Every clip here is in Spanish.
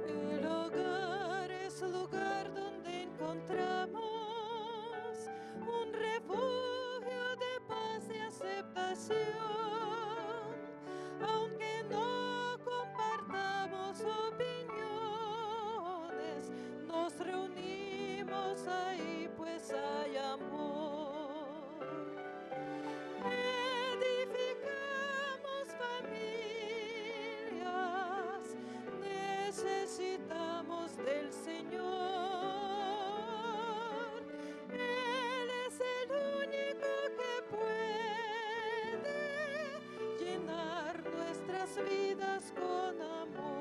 El hogar es lugar donde encontramos un refugio de paz y aceptación. Aunque no compartamos opiniones, nos reunimos ahí pues hay amor. Edificamos familias, necesitamos del Señor. Él es el único que puede llenar nuestras vidas con amor.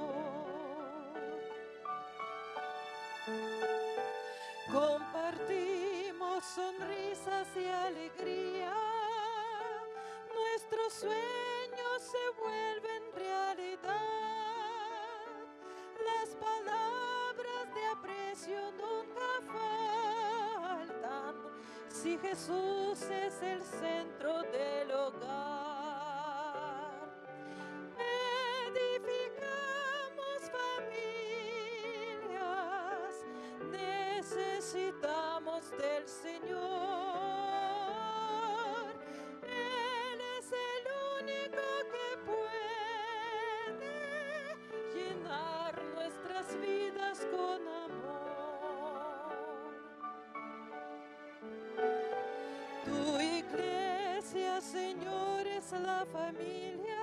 Compartimos sonrisas y alegría, nuestros sueños se vuelven realidad, las palabras de aprecio nunca faltan, si Jesús es el centro del hogar. Edificamos familias, necesitamos del Señor. Él es el único que puede llenar nuestras vidas con amor. Tu iglesia, Señor, es la familia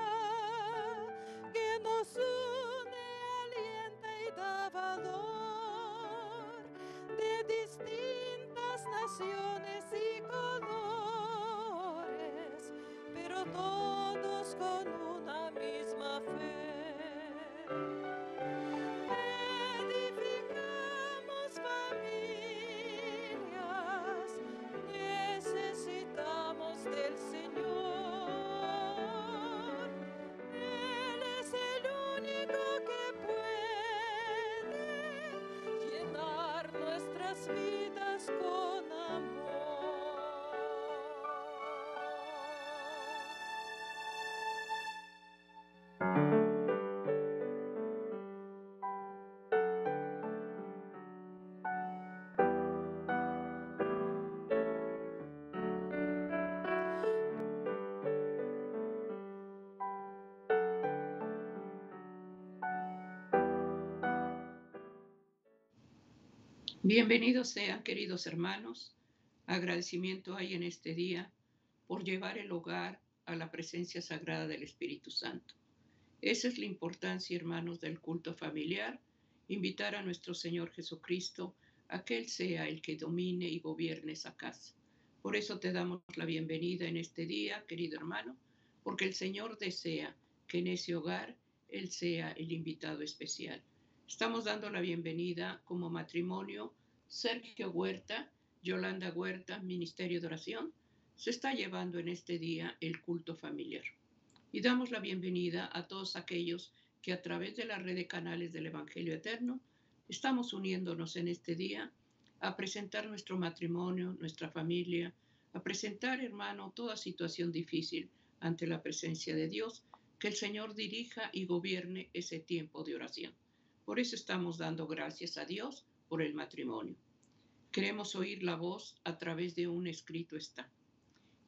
que nos une, alienta y da valor, de distintas naciones y colores, pero todos con una misma fe. Edificamos familias, necesitamos del Señor. Él es el único que puede llenar nuestras vidas con amor. Bienvenidos sean, queridos hermanos. Agradecimiento hay en este día por llevar el hogar a la presencia sagrada del Espíritu Santo. Esa es la importancia, hermanos, del culto familiar, invitar a nuestro Señor Jesucristo a que Él sea el que domine y gobierne esa casa. Por eso te damos la bienvenida en este día, querido hermano, porque el Señor desea que en ese hogar Él sea el invitado especial. Estamos dando la bienvenida como matrimonio Sergio Huerta, Yolanda Huerta, Ministerio de Oración. Se está llevando en este día el culto familiar. Y damos la bienvenida a todos aquellos que a través de la red de canales del Evangelio Eterno estamos uniéndonos en este día a presentar nuestro matrimonio, nuestra familia, a presentar, hermano, toda situación difícil ante la presencia de Dios, que el Señor dirija y gobierne ese tiempo de oración. Por eso estamos dando gracias a Dios por el matrimonio. Queremos oír la voz a través de un escrito está.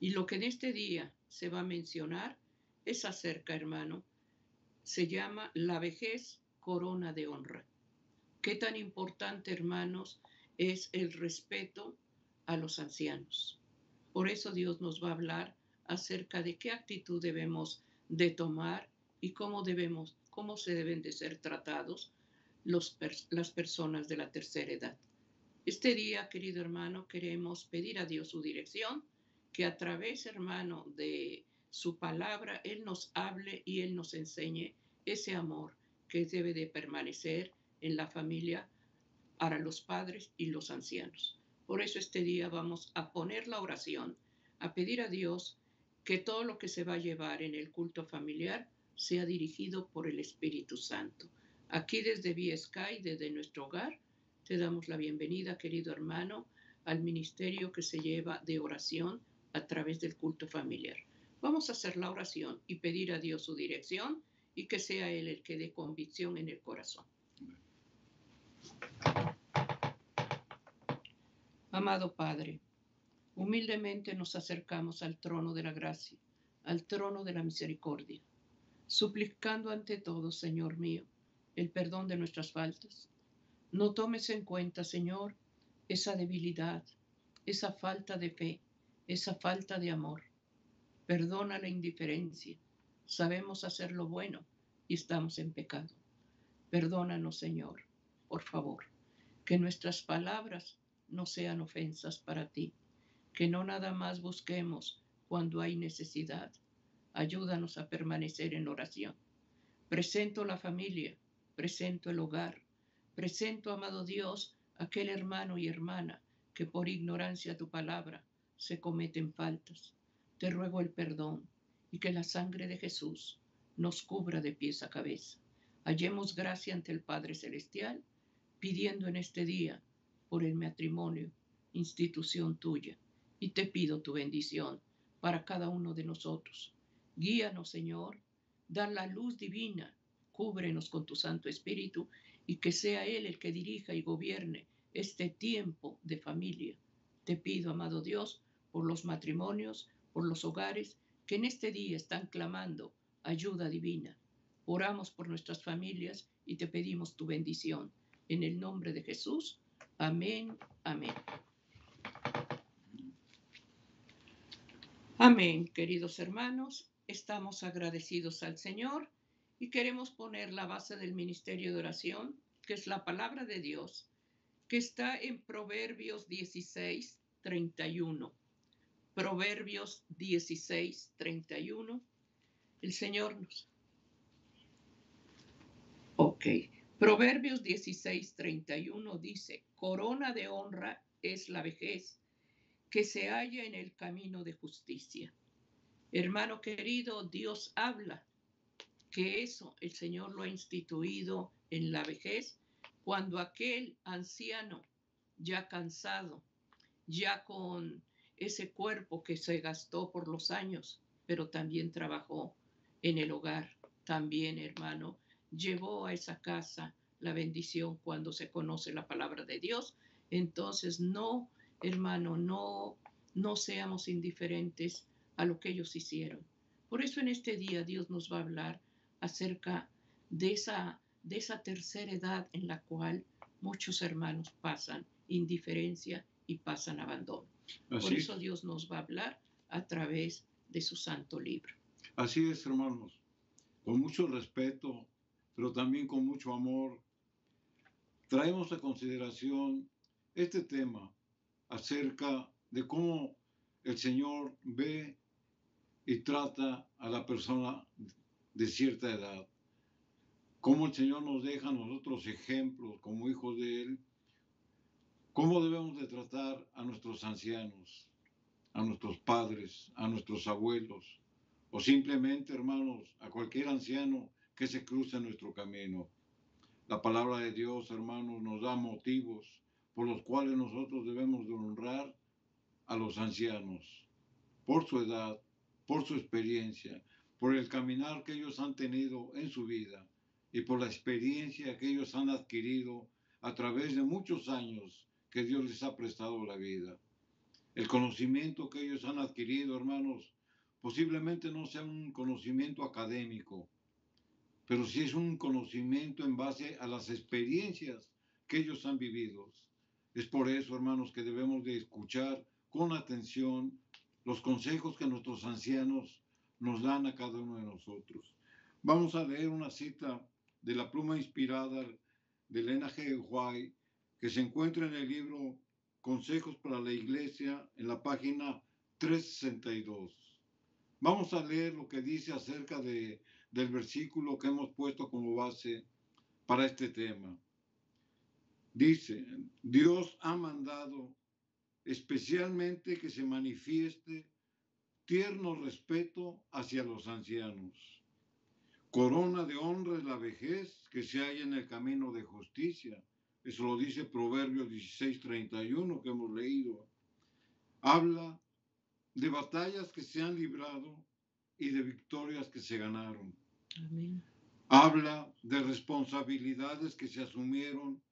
Y lo que en este día se va a mencionar es acerca, hermano, se llama la vejez corona de honra. Qué tan importante, hermanos, es el respeto a los ancianos. Por eso Dios nos va a hablar acerca de qué actitud debemos de tomar y cómo se deben de ser tratados las personas de la tercera edad. Este día, querido hermano, queremos pedir a Dios su dirección, que a través, hermano, de su palabra, Él nos hable y Él nos enseñe ese amor que debe de permanecer en la familia para los padres y los ancianos. Por eso este día vamos a poner la oración, a pedir a Dios que todo lo que se va a llevar en el culto familiar sea dirigido por el Espíritu Santo. Aquí desde Vía Sky, desde nuestro hogar, Te damos la bienvenida, querido hermano, al ministerio que se lleva de oración a través del culto familiar. Vamos a hacer la oración y pedir a Dios su dirección y que sea Él el que dé convicción en el corazón. Amado Padre, humildemente nos acercamos al trono de la gracia, al trono de la misericordia, suplicando ante todo, Señor mío, el perdón de nuestras faltas. No tomes en cuenta, Señor, esa debilidad, esa falta de fe, esa falta de amor. Perdona la indiferencia. Sabemos hacer lo bueno y estamos en pecado. Perdónanos, Señor, por favor, que nuestras palabras no sean ofensas para ti, que no nada más busquemos cuando hay necesidad. Ayúdanos a permanecer en oración. Presento la familia, presento el hogar, presento, amado Dios, aquel hermano y hermana que por ignorancia de tu palabra se cometen faltas. Te ruego el perdón y que la sangre de Jesús nos cubra de pies a cabeza. Hallemos gracia ante el Padre Celestial, pidiendo en este día por el matrimonio, institución tuya, y te pido tu bendición para cada uno de nosotros. Guíanos, Señor, da la luz divina, cúbrenos con tu Santo Espíritu y que sea Él el que dirija y gobierne este tiempo de familia. Te pido, amado Dios, por los matrimonios, por los hogares que en este día están clamando ayuda divina. Oramos por nuestras familias y te pedimos tu bendición. En el nombre de Jesús. Amén, amén. Amén, queridos hermanos. Estamos agradecidos al Señor y queremos poner la base del ministerio de oración, que es la palabra de Dios, que está en Proverbios 16, 31. Proverbios 16, 31. El Señor nos... Ok. Proverbios 16, 31 dice, corona de honra es la vejez, que se halla en el camino de justicia. Hermano querido, Dios habla que eso el Señor lo ha instituido en la vejez, cuando aquel anciano ya cansado, ya con ese cuerpo que se gastó por los años, pero también trabajó en el hogar, también, hermano, llevó a esa casa la bendición cuando se conoce la palabra de Dios. Entonces, no, hermano, no seamos indiferentes a lo que ellos hicieron. Por eso en este día Dios nos va a hablar acerca de esa tercera edad en la cual muchos hermanos pasan indiferencia y pasan abandono. Por eso Dios nos va a hablar a través de su santo libro. Así es, hermanos, con mucho respeto, pero también con mucho amor, traemos a consideración este tema acerca de cómo el Señor ve y trata a la persona de cierta edad. Cómo el Señor nos deja a nosotros ejemplos como hijos de Él. Cómo debemos de tratar a nuestros ancianos, a nuestros padres, a nuestros abuelos, o simplemente, hermanos, a cualquier anciano que se cruce en nuestro camino. La palabra de Dios, hermanos, nos da motivos por los cuales nosotros debemos de honrar a los ancianos, por su edad, por su experiencia, por el caminar que ellos han tenido en su vida y por la experiencia que ellos han adquirido a través de muchos años que Dios les ha prestado la vida. El conocimiento que ellos han adquirido, hermanos, posiblemente no sea un conocimiento académico, pero sí es un conocimiento en base a las experiencias que ellos han vivido. Es por eso, hermanos, que debemos de escuchar con atención los consejos que nuestros ancianos nos dan a cada uno de nosotros. Vamos a leer una cita de la pluma inspirada de Elena G. White, que se encuentra en el libro Consejos para la Iglesia, en la página 362. Vamos a leer lo que dice acerca del versículo que hemos puesto como base para este tema. Dice, Dios ha mandado especialmente que se manifieste tierno respeto hacia los ancianos. Corona de honra es la vejez que se halla en el camino de justicia, eso lo dice Proverbios 16:31 que hemos leído, habla de batallas que se han librado y de victorias que se ganaron. Amén. Habla de responsabilidades que se asumieron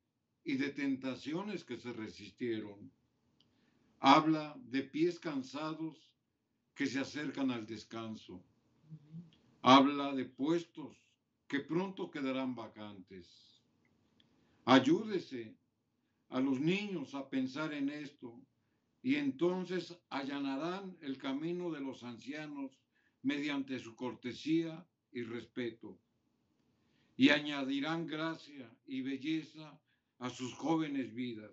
y de tentaciones que se resistieron. Habla de pies cansados que se acercan al descanso. Amén. Habla de puestos que pronto quedarán vacantes. Ayúdese a los niños a pensar en esto y entonces allanarán el camino de los ancianos mediante su cortesía y respeto, y añadirán gracia y belleza a sus jóvenes vidas.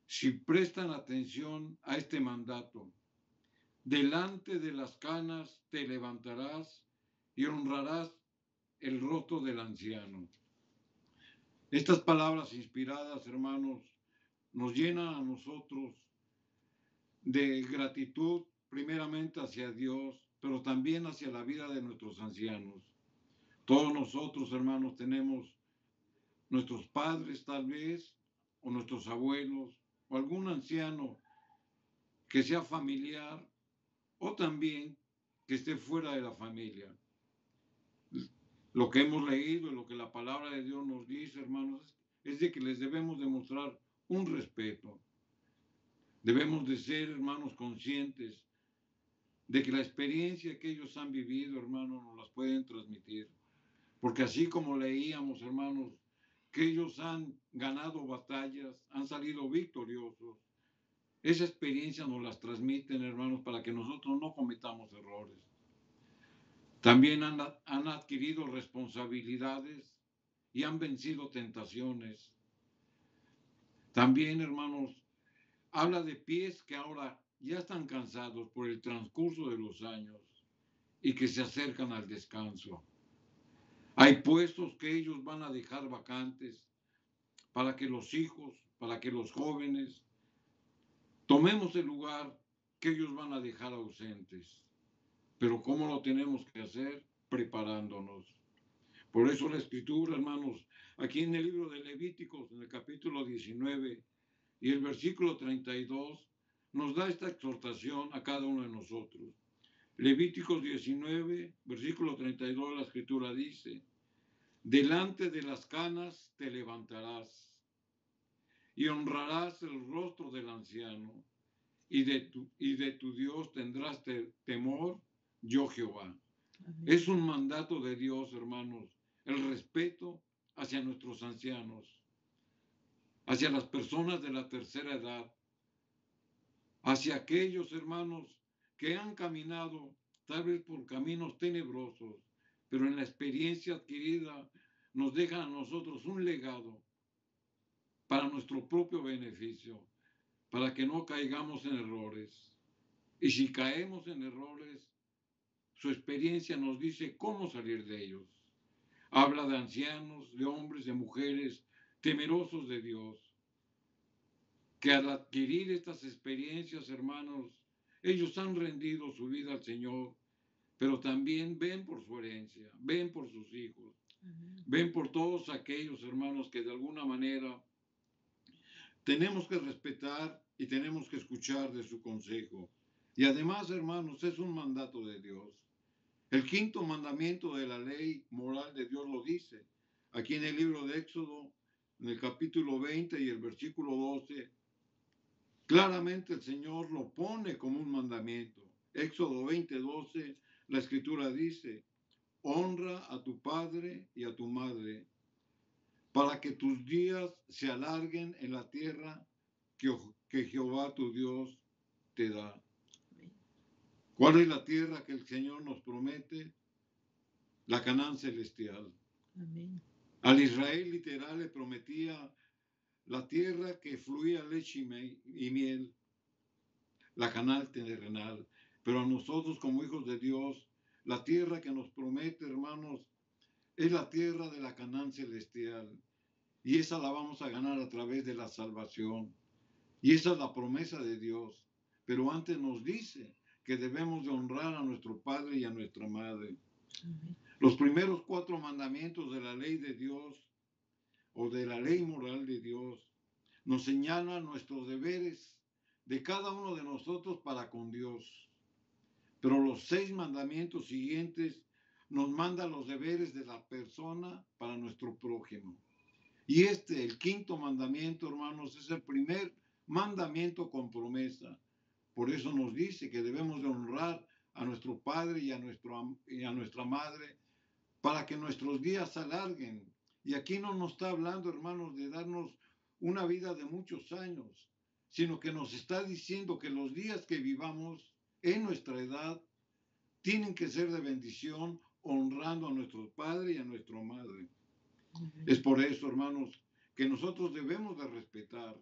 Si prestan atención a este mandato, delante de las canas te levantarás y honrarás el rostro del anciano. Estas palabras inspiradas, hermanos, nos llenan a nosotros de gratitud, primeramente hacia Dios, pero también hacia la vida de nuestros ancianos. Todos nosotros, hermanos, tenemos nuestros padres tal vez, o nuestros abuelos, o algún anciano que sea familiar, o también que esté fuera de la familia. Lo que hemos leído y lo que la palabra de Dios nos dice, hermanos, es de que les debemos demostrar un respeto. Debemos de ser, hermanos, conscientes de que la experiencia que ellos han vivido, hermanos, nos las pueden transmitir. Porque así como leíamos, hermanos, que ellos han ganado batallas, han salido victoriosos, esa experiencia nos las transmiten, hermanos, para que nosotros no cometamos errores. También han adquirido responsabilidades y han vencido tentaciones. También, hermanos, habla de pies que ahora ya están cansados por el transcurso de los años y que se acercan al descanso. Hay puestos que ellos van a dejar vacantes para que los hijos, para que los jóvenes tomemos el lugar que ellos van a dejar ausentes. Pero ¿cómo lo tenemos que hacer? Preparándonos. Por eso la Escritura, hermanos, aquí en el libro de Levíticos, en el capítulo 19 y el versículo 32, nos da esta exhortación a cada uno de nosotros. Levíticos 19, versículo 32, la Escritura dice, delante de las canas te levantarás y honrarás el rostro del anciano y de tu Dios tendrás temor, yo Jehová. Amén. Es un mandato de Dios, hermanos, el respeto hacia nuestros ancianos, hacia las personas de la tercera edad, hacia aquellos hermanos que han caminado tal vez por caminos tenebrosos, pero en la experiencia adquirida nos dejan a nosotros un legado para nuestro propio beneficio, para que no caigamos en errores. Y si caemos en errores, su experiencia nos dice cómo salir de ellos. Habla de ancianos, de hombres, de mujeres, temerosos de Dios, que al adquirir estas experiencias, hermanos, ellos han rendido su vida al Señor, pero también ven por su herencia, ven por sus hijos, ven por todos aquellos hermanos que de alguna manera tenemos que respetar y tenemos que escuchar de su consejo. Y además, hermanos, es un mandato de Dios. El quinto mandamiento de la ley moral de Dios lo dice. Aquí en el libro de Éxodo, en el capítulo 20 y el versículo 12, claramente el Señor lo pone como un mandamiento. Éxodo 20, 12, la Escritura dice, honra a tu padre y a tu madre, para que tus días se alarguen en la tierra que Jehová tu Dios te da. ¿Cuál es la tierra que el Señor nos promete? La Canaán celestial. Amén. Al Israel literal le prometía la tierra que fluía leche y miel, la Canaán terrenal. Pero a nosotros como hijos de Dios, la tierra que nos promete, hermanos, es la tierra de la Canaán celestial. Y esa la vamos a ganar a través de la salvación. Y esa es la promesa de Dios. Pero antes nos dice que debemos de honrar a nuestro padre y a nuestra madre. Amén. Los primeros 4 mandamientos de la ley de Dios o de la ley moral de Dios nos señala nuestros deberes de cada uno de nosotros para con Dios. Pero los 6 mandamientos siguientes nos mandan los deberes de la persona para nuestro prójimo. Y el quinto mandamiento, hermanos, es el primer mandamiento con promesa. Por eso nos dice que debemos de honrar a nuestro padre y a nuestra madre para que nuestros días se alarguen. Y aquí no nos está hablando, hermanos, de darnos una vida de muchos años, sino que nos está diciendo que los días que vivamos en nuestra edad tienen que ser de bendición, honrando a nuestro padre y a nuestra madre. Es por eso, hermanos, que nosotros debemos de respetar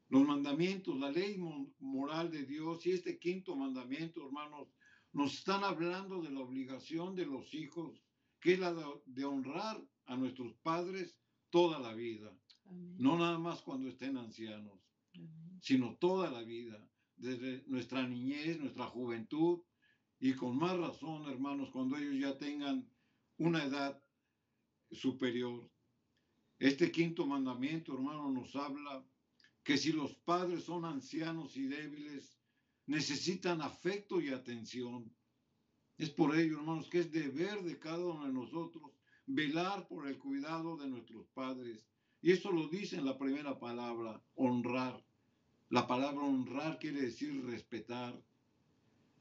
los mandamientos, la ley moral de Dios y este quinto mandamiento, hermanos, nos están hablando de la obligación de los hijos, que es la de honrar a nuestros padres toda la vida. Amén. No nada más cuando estén ancianos, Amén. sino toda la vida, desde nuestra niñez, nuestra juventud, y con más razón, hermanos, cuando ellos ya tengan una edad superior. Este quinto mandamiento, hermano, nos habla que si los padres son ancianos y débiles, necesitan afecto y atención. Es por ello, hermanos, que es deber de cada uno de nosotros velar por el cuidado de nuestros padres. Y eso lo dice en la primera palabra, honrar. La palabra honrar quiere decir respetar.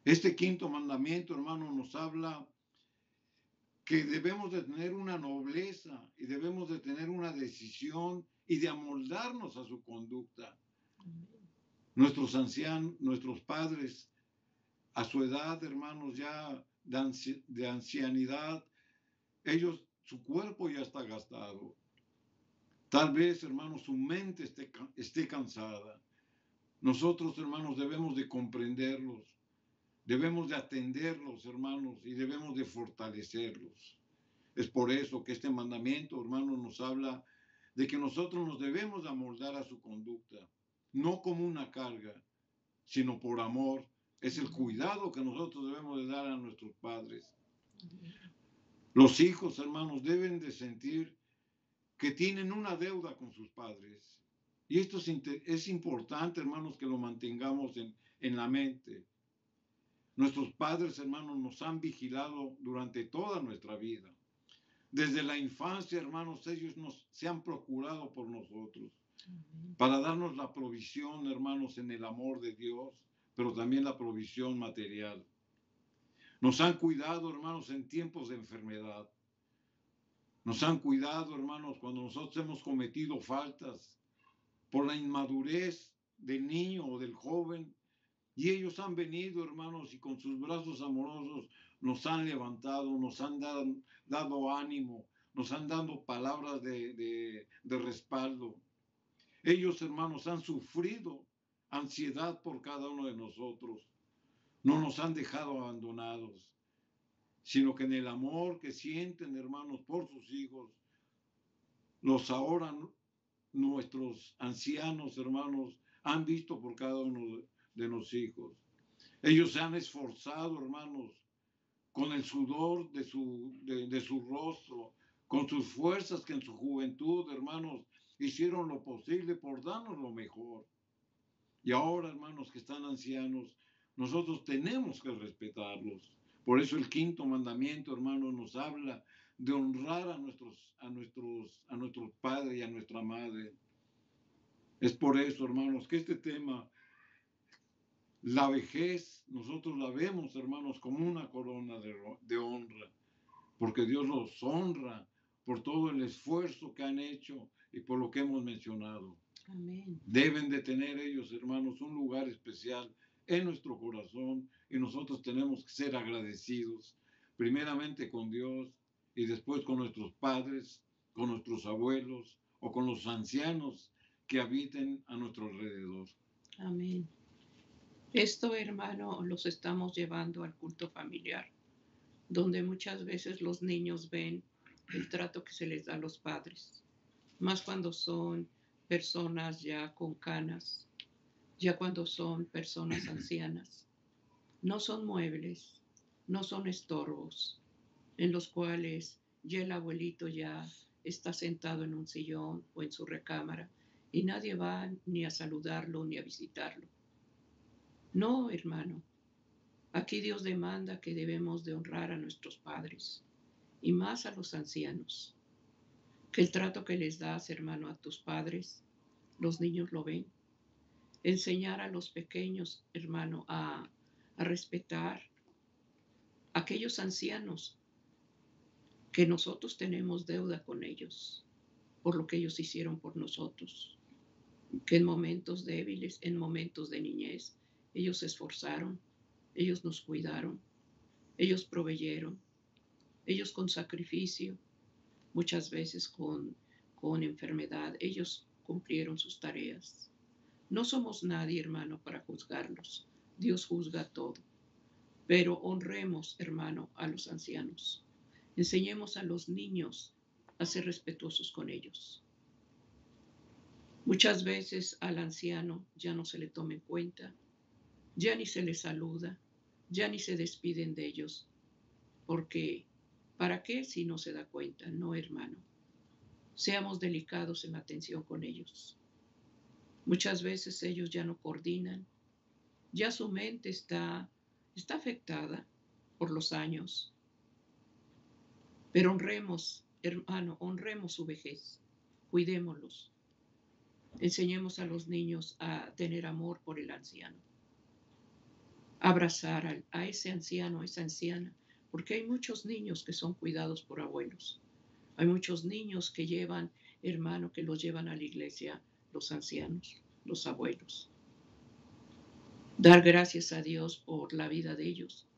Este quinto mandamiento, hermano, nos habla que debemos de tener una nobleza y debemos de tener una decisión y de amoldarnos a su conducta. Nuestros ancianos, nuestros padres, a su edad, hermanos, ya de ancianidad, ellos, su cuerpo ya está gastado. Tal vez, hermanos, su mente esté cansada. Nosotros, hermanos, debemos de comprenderlos, debemos de atenderlos, hermanos, y debemos de fortalecerlos. Es por eso que este mandamiento, hermanos, nos habla de que nosotros nos debemos de amoldar a su conducta, no como una carga, sino por amor. Es el cuidado que nosotros debemos de dar a nuestros padres. Los hijos, hermanos, deben de sentir que tienen una deuda con sus padres. Y esto es importante, hermanos, que lo mantengamos en la mente. Nuestros padres, hermanos, nos han vigilado durante toda nuestra vida. Desde la infancia, hermanos, ellos se han procurado por nosotros para darnos la provisión, hermanos, en el amor de Dios, pero también la provisión material. Nos han cuidado, hermanos, en tiempos de enfermedad. Nos han cuidado, hermanos, cuando nosotros hemos cometido faltas por la inmadurez del niño o del joven. Y ellos han venido, hermanos, y con sus brazos amorosos nos han levantado, nos han dado ánimo, nos han dado palabras de respaldo. Ellos, hermanos, han sufrido ansiedad por cada uno de nosotros. No nos han dejado abandonados, sino que en el amor que sienten, hermanos, por sus hijos, los ahora nuestros ancianos, hermanos, han visto por cada uno de los hijos. Ellos se han esforzado, hermanos, con el sudor de su rostro, con sus fuerzas que en su juventud, hermanos, hicieron lo posible por darnos lo mejor. Y ahora, hermanos, que están ancianos, nosotros tenemos que respetarlos. Por eso el quinto mandamiento, hermanos, nos habla de honrar a nuestros padres y a nuestra madre. Es por eso, hermanos, que este tema, la vejez, nosotros la vemos, hermanos, como una corona de honra, porque Dios los honra por todo el esfuerzo que han hecho y por lo que hemos mencionado. Amén. Deben de tener ellos, hermanos, un lugar especial en nuestro corazón y nosotros tenemos que ser agradecidos, primeramente con Dios y después con nuestros padres, con nuestros abuelos o con los ancianos que habiten a nuestro alrededor. Amén. Esto, hermano, los estamos llevando al culto familiar, donde muchas veces los niños ven el trato que se les da a los padres, más cuando son personas ya con canas, ya cuando son personas ancianas. No son muebles, no son estorbos, en los cuales ya el abuelito ya está sentado en un sillón o en su recámara y nadie va ni a saludarlo ni a visitarlo. No, hermano. Aquí Dios demanda que debemos de honrar a nuestros padres y más a los ancianos. Que el trato que les das, hermano, a tus padres, los niños lo ven. Enseñar a los pequeños, hermano, a respetar a aquellos ancianos que nosotros tenemos deuda con ellos por lo que ellos hicieron por nosotros. Que en momentos débiles, en momentos de niñez, ellos se esforzaron, ellos nos cuidaron, ellos proveyeron, ellos con sacrificio, muchas veces con enfermedad, ellos cumplieron sus tareas. No somos nadie, hermano, para juzgarlos. Dios juzga todo. Pero honremos, hermano, a los ancianos. Enseñemos a los niños a ser respetuosos con ellos. Muchas veces al anciano ya no se le toma en cuenta, ya ni se le saluda, ya ni se despiden de ellos, porque ¿para qué si no se da cuenta? No, hermano. Seamos delicados en la atención con ellos. Muchas veces ellos ya no coordinan, ya su mente está afectada por los años. Pero honremos, hermano, honremos su vejez, cuidémoslos. Enseñemos a los niños a tener amor por el anciano, abrazar a ese anciano, a esa anciana, porque hay muchos niños que son cuidados por abuelos. Hay muchos niños que llevan, hermano, que los llevan a la iglesia, los ancianos, los abuelos. Dar gracias a Dios por la vida de ellos.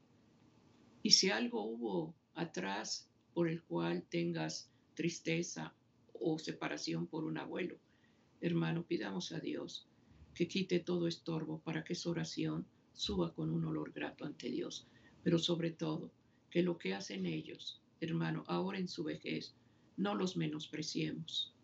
Y si algo hubo atrás por el cual tengas tristeza o separación por un abuelo, hermano, pidamos a Dios que quite todo estorbo para que esa oración suba con un olor grato ante Dios. Pero sobre todo, que lo que hacen ellos, hermano, ahora en su vejez, no los menospreciemos.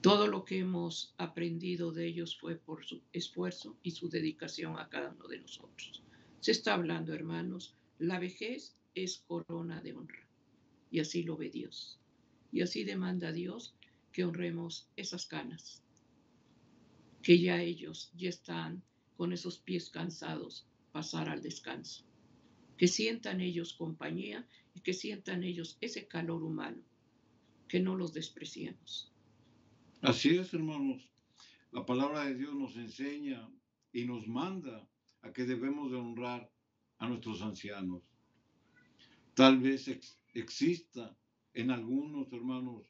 Todo lo que hemos aprendido de ellos fue por su esfuerzo y su dedicación a cada uno de nosotros. Se está hablando, hermanos, la vejez es corona de honra. Y así lo ve Dios. Y así demanda Dios que honremos esas canas, que ya ellos ya están con esos pies cansados, pasar al descanso. Que sientan ellos compañía y que sientan ellos ese calor humano, que no los despreciemos. Así es, hermanos. La palabra de Dios nos enseña y nos manda a que debemos de honrar a nuestros ancianos. Tal vez exista en algunos, hermanos,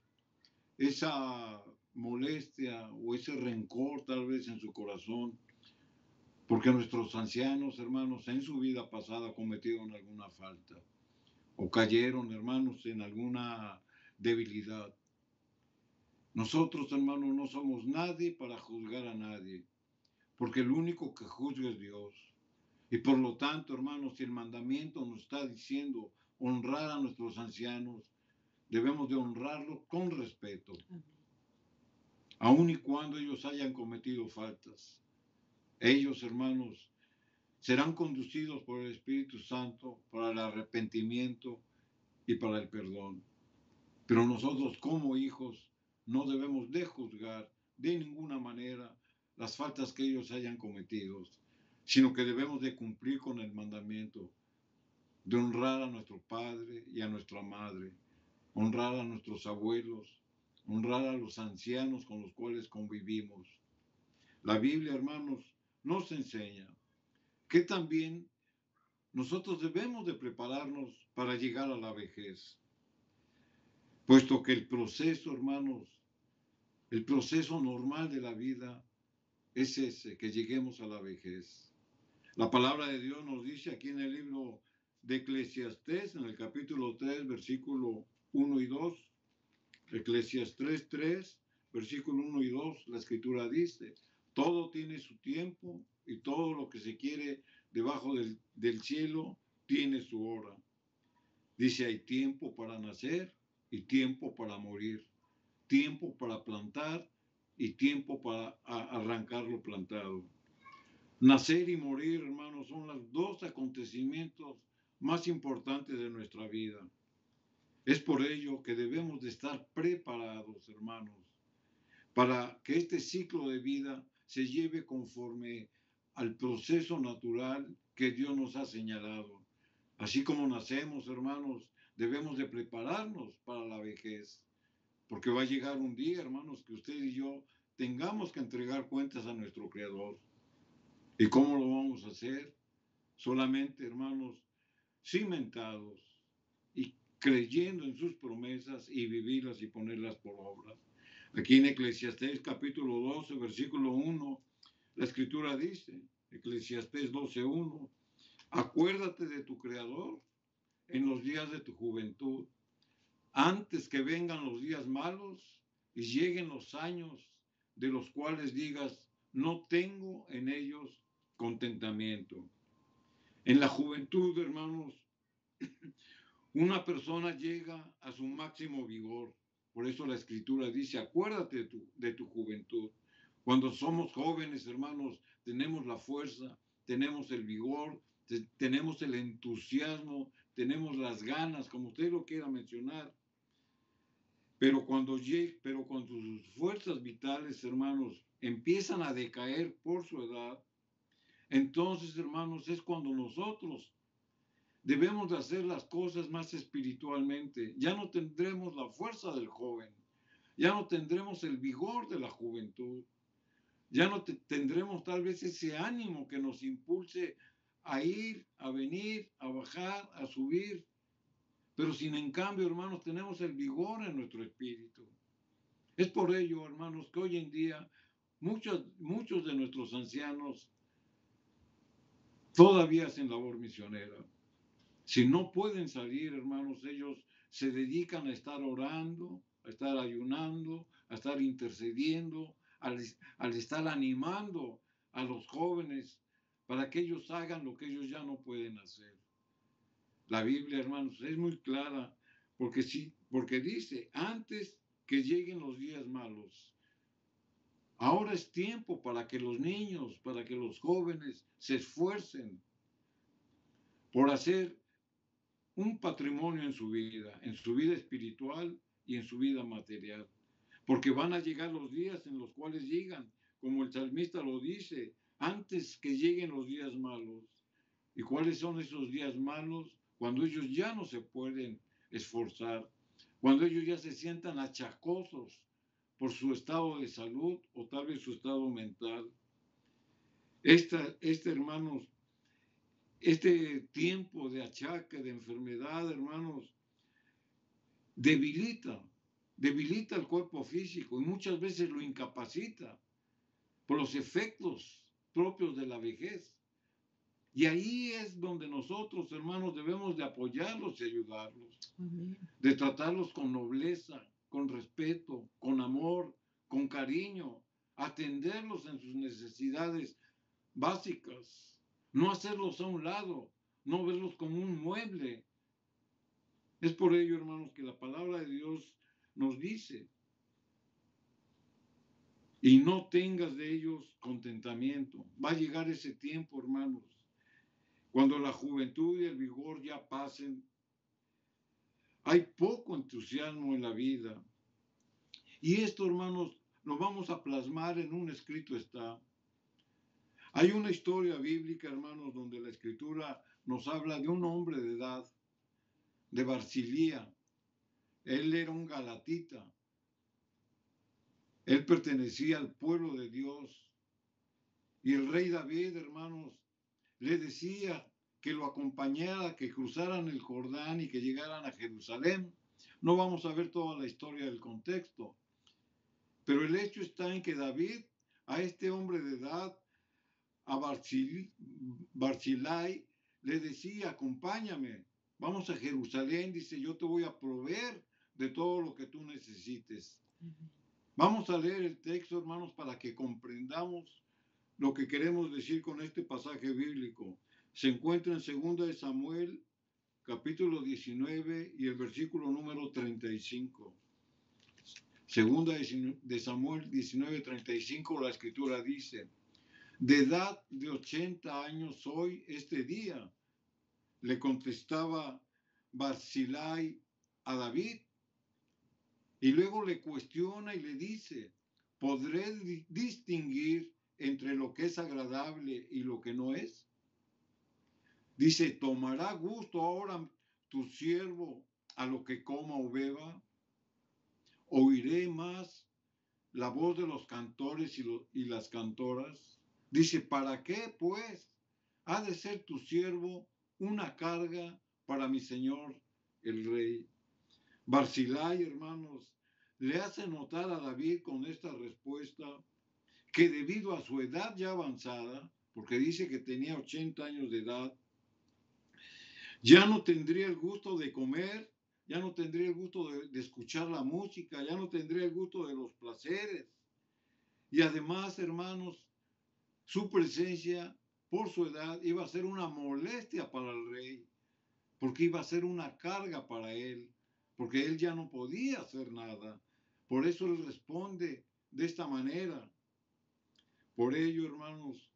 esa molestia o ese rencor tal vez en su corazón, porque nuestros ancianos, hermanos, en su vida pasada cometieron alguna falta o cayeron, hermanos, en alguna debilidad. Nosotros, hermanos, no somos nadie para juzgar a nadie, porque el único que juzga es Dios. Y por lo tanto, hermanos, si el mandamiento nos está diciendo honrar a nuestros ancianos, debemos de honrarlos con respeto, aun y cuando ellos hayan cometido faltas. Ellos, hermanos, serán conducidos por el Espíritu Santo para el arrepentimiento y para el perdón. Pero nosotros como hijos no debemos de juzgar de ninguna manera las faltas que ellos hayan cometido, sino que debemos de cumplir con el mandamiento de honrar a nuestro padre y a nuestra madre, honrar a nuestros abuelos, honrar a los ancianos con los cuales convivimos. La Biblia, hermanos, nos enseña que también nosotros debemos de prepararnos para llegar a la vejez, puesto que el proceso, hermanos, el proceso normal de la vida es ese, que lleguemos a la vejez. La palabra de Dios nos dice aquí en el libro de Eclesiastés, en el capítulo 3, versículo 1 y 2, Eclesiastés 3, versículo 1 y 2, la escritura dice, todo tiene su tiempo y todo lo que se quiere debajo del cielo tiene su hora. Dice, hay tiempo para nacer y tiempo para morir, tiempo para plantar y tiempo para arrancar lo plantado. Nacer y morir, hermanos, son los dos acontecimientos más importantes de nuestra vida. Es por ello que debemos de estar preparados, hermanos, para que este ciclo de vida se lleve conforme al proceso natural que Dios nos ha señalado. Así como nacemos, hermanos, debemos de prepararnos para la vejez, porque va a llegar un día, hermanos, que usted y yo tengamos que entregar cuentas a nuestro Creador. ¿Y cómo lo vamos a hacer? Solamente, hermanos, cimentados y creyendo en sus promesas y vivirlas y ponerlas por obra. Aquí en Eclesiastés capítulo 12, versículo 1, la escritura dice, Eclesiastés 12:1, acuérdate de tu Creador en los días de tu juventud, antes que vengan los días malos y lleguen los años de los cuales digas, no tengo en ellos contentamiento. En la juventud, hermanos, una persona llega a su máximo vigor. Por eso la escritura dice, acuérdate de tu juventud. Cuando somos jóvenes, hermanos, tenemos la fuerza, tenemos el vigor, tenemos el entusiasmo, tenemos las ganas, como usted lo quiera mencionar. Pero cuando sus fuerzas vitales, hermanos, empiezan a decaer por su edad, entonces, hermanos, es cuando nosotros debemos de hacer las cosas más espiritualmente. Ya no tendremos la fuerza del joven, ya no tendremos el vigor de la juventud, ya no tendremos tal vez ese ánimo que nos impulse a ir, a venir, a bajar, a subir. Pero sin en cambio, hermanos, tenemos el vigor en nuestro espíritu. Es por ello, hermanos, que hoy en día muchos de nuestros ancianos todavía hacen labor misionera. Si no pueden salir, hermanos, ellos se dedican a estar orando, a estar ayunando, a estar intercediendo, al estar animando a los jóvenes para que ellos hagan lo que ellos ya no pueden hacer. La Biblia, hermanos, es muy clara porque dice, antes que lleguen los días malos, ahora es tiempo para que los niños, para que los jóvenes se esfuercen por hacer un patrimonio en su vida espiritual y en su vida material. Porque van a llegar los días en los cuales llegan, como el salmista lo dice, antes que lleguen los días malos. ¿Y cuáles son esos días malos? Cuando ellos ya no se pueden esforzar, cuando ellos ya se sientan achacosos por su estado de salud o tal vez su estado mental. Hermanos, este tiempo de achaque, de enfermedad, hermanos, debilita el cuerpo físico y muchas veces lo incapacita por los efectos propios de la vejez. Y ahí es donde nosotros, hermanos, debemos de apoyarlos y ayudarlos, de tratarlos con nobleza, con respeto, con amor, con cariño, atenderlos en sus necesidades básicas, no hacerlos a un lado, no verlos como un mueble. Es por ello, hermanos, que la palabra de Dios nos dice, y no tengas de ellos contentamiento. Va a llegar ese tiempo, hermanos, cuando la juventud y el vigor ya pasen. Hay poco entusiasmo en la vida. Y esto, hermanos, lo vamos a plasmar en un escrito está. Hay una historia bíblica, hermanos, donde la escritura nos habla de un hombre de edad, de Barzillai. Él era un galatita. Él pertenecía al pueblo de Dios. Y el rey David, hermanos, le decía que lo acompañara, que cruzaran el Jordán y que llegaran a Jerusalén. No vamos a ver toda la historia del contexto, pero el hecho está en que David, a este hombre de edad, a Barzillai, le decía, acompáñame, vamos a Jerusalén, dice, yo te voy a proveer de todo lo que tú necesites. Vamos a leer el texto, hermanos, para que comprendamos lo que queremos decir con este pasaje bíblico. Se encuentra en 2 de Samuel, capítulo 19 y el versículo número 35. 2 de Samuel 19:35, la escritura dice, de edad de 80 años soy este día, le contestaba Barzillai a David y luego le cuestiona y le dice, ¿podré distinguir entre lo que es agradable y lo que no es? Dice, ¿tomará gusto ahora tu siervo a lo que coma o beba? ¿Oiré más la voz de los cantores y las cantoras? Dice, ¿para qué, pues, ha de ser tu siervo una carga para mi señor el rey? Barzillai, hermanos, le hace notar a David con esta respuesta que debido a su edad ya avanzada, porque dice que tenía 80 años de edad, ya no tendría el gusto de comer, ya no tendría el gusto de escuchar la música, ya no tendría el gusto de los placeres. Y además, hermanos, su presencia por su edad iba a ser una molestia para el rey, porque iba a ser una carga para él, porque él ya no podía hacer nada. Por eso él responde de esta manera. Por ello, hermanos,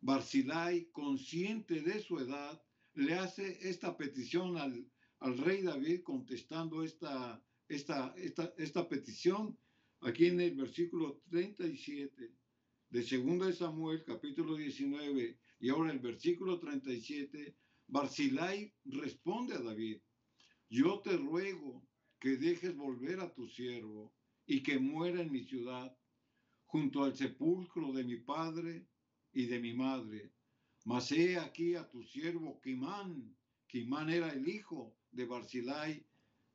Barzillai, consciente de su edad, le hace esta petición al rey David, contestando esta petición aquí en el versículo 37 de 2 de Samuel, capítulo 19, y ahora el versículo 37, Barzillai responde a David, yo te ruego que dejes volver a tu siervo y que muera en mi ciudad, junto al sepulcro de mi padre y de mi madre. Mas he aquí a tu siervo Quimán. Quimán era el hijo de Barzillai.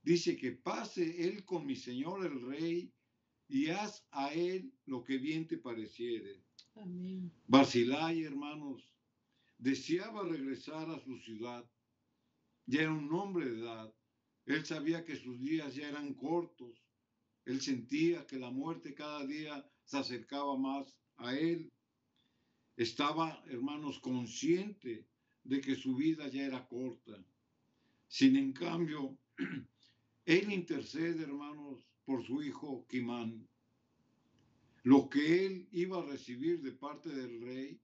Dice que pase él con mi señor el rey y haz a él lo que bien te pareciere. Amén. Barzillai, hermanos, deseaba regresar a su ciudad. Ya era un hombre de edad. Él sabía que sus días ya eran cortos. Él sentía que la muerte cada día se acercaba más a él. Estaba, hermanos, consciente de que su vida ya era corta. Sin en cambio, él intercede, hermanos, por su hijo Quimán. Lo que él iba a recibir de parte del rey,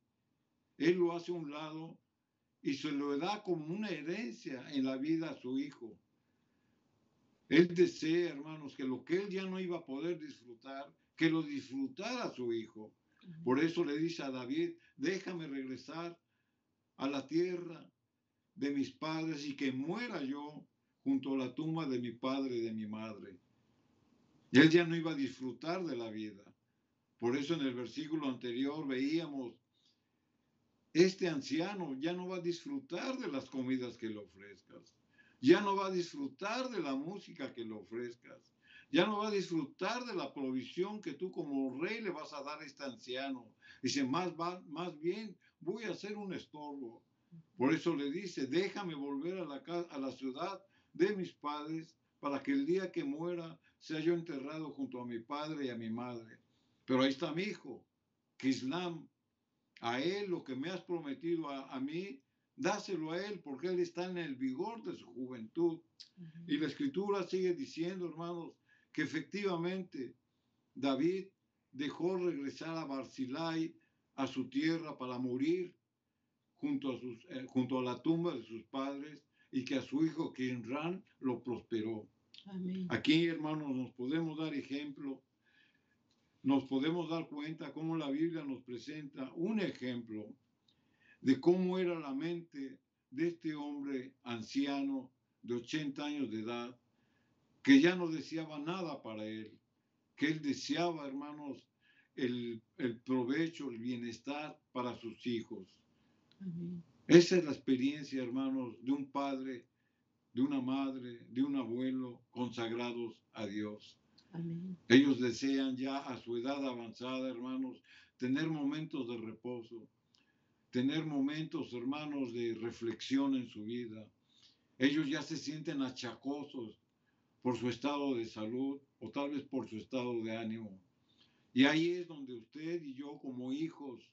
él lo hace a un lado y se lo da como una herencia en la vida a su hijo. Él desea, hermanos, que lo que él ya no iba a poder disfrutar, que lo disfrutara su hijo. Por eso le dice a David, déjame regresar a la tierra de mis padres y que muera yo junto a la tumba de mi padre y de mi madre. Y él ya no iba a disfrutar de la vida. Por eso en el versículo anterior veíamos, este anciano ya no va a disfrutar de las comidas que le ofrezcas. Ya no va a disfrutar de la música que le ofrezcas. Ya no va a disfrutar de la provisión que tú como rey le vas a dar a este anciano. Dice, más bien voy a hacer un estorbo. Por eso le dice, déjame volver a la ciudad de mis padres para que el día que muera sea yo enterrado junto a mi padre y a mi madre. Pero ahí está mi hijo, Quislam. A él lo que me has prometido a mí, dáselo a él porque él está en el vigor de su juventud. Y la escritura sigue diciendo, hermanos, que efectivamente David dejó regresar a Barzillai a su tierra para morir junto a la tumba de sus padres y que a su hijo Quimán lo prosperó. Amén. Aquí, hermanos, nos podemos dar ejemplo, nos podemos dar cuenta cómo la Biblia nos presenta un ejemplo de cómo era la mente de este hombre anciano de 80 años de edad, que ya no deseaba nada para él, que él deseaba, hermanos, el provecho, el bienestar para sus hijos. Amén. Esa es la experiencia, hermanos, de un padre, de una madre, de un abuelo consagrados a Dios. Amén. Ellos desean ya a su edad avanzada, hermanos, tener momentos de reposo, tener momentos, hermanos, de reflexión en su vida. Ellos ya se sienten achacosos por su estado de salud o tal vez por su estado de ánimo. Y ahí es donde usted y yo como hijos,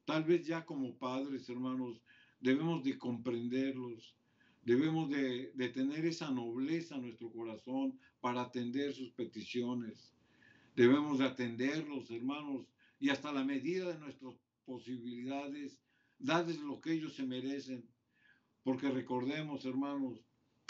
tal vez ya como padres, hermanos, debemos de comprenderlos, debemos de tener esa nobleza en nuestro corazón para atender sus peticiones. Debemos de atenderlos, hermanos, y hasta la medida de nuestras posibilidades, darles lo que ellos se merecen. Porque recordemos, hermanos,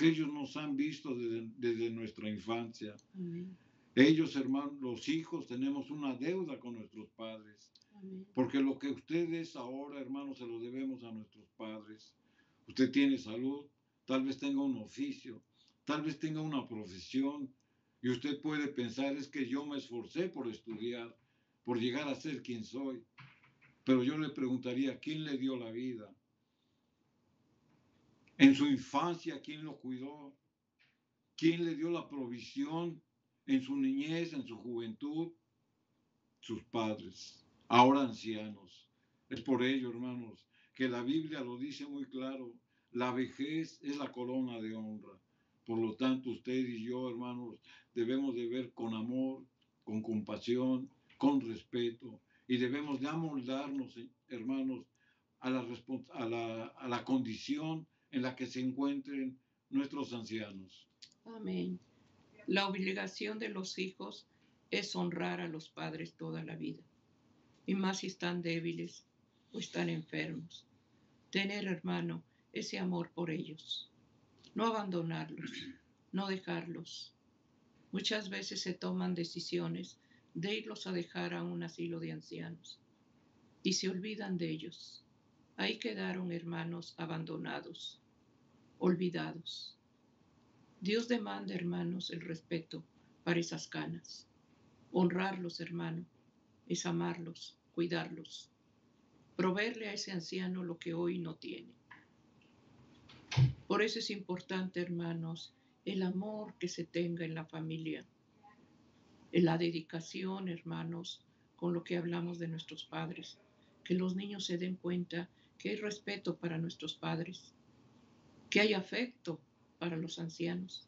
porque ellos nos han visto desde nuestra infancia. Amén. Ellos, hermanos, los hijos, tenemos una deuda con nuestros padres, Amén. porque lo que usted es ahora, hermanos, se lo debemos a nuestros padres. Usted tiene salud, tal vez tenga un oficio, tal vez tenga una profesión, y usted puede pensar, es que yo me esforcé por estudiar, por llegar a ser quien soy. Pero yo le preguntaría, ¿quién le dio la vida? En su infancia, ¿quién lo cuidó? ¿Quién le dio la provisión en su niñez, en su juventud? Sus padres, ahora ancianos. Es por ello, hermanos, que la Biblia lo dice muy claro, la vejez es la corona de honra. Por lo tanto, usted y yo, hermanos, debemos de ver con amor, con compasión, con respeto, y debemos de amoldarnos, hermanos, a la condición en la que se encuentren nuestros ancianos. Amén. La obligación de los hijos es honrar a los padres toda la vida, y más si están débiles o están enfermos. Tener, hermano, ese amor por ellos. No abandonarlos, no dejarlos. Muchas veces se toman decisiones de irlos a dejar a un asilo de ancianos y se olvidan de ellos. Ahí quedaron hermanos abandonados, olvidados. Dios demanda, hermanos, el respeto para esas canas. Honrarlos, hermano, es amarlos, cuidarlos, proveerle a ese anciano lo que hoy no tiene. Por eso es importante, hermanos, el amor que se tenga en la familia, en la dedicación, hermanos, con lo que hablamos de nuestros padres, que los niños se den cuenta que hay respeto para nuestros padres, que hay afecto para los ancianos.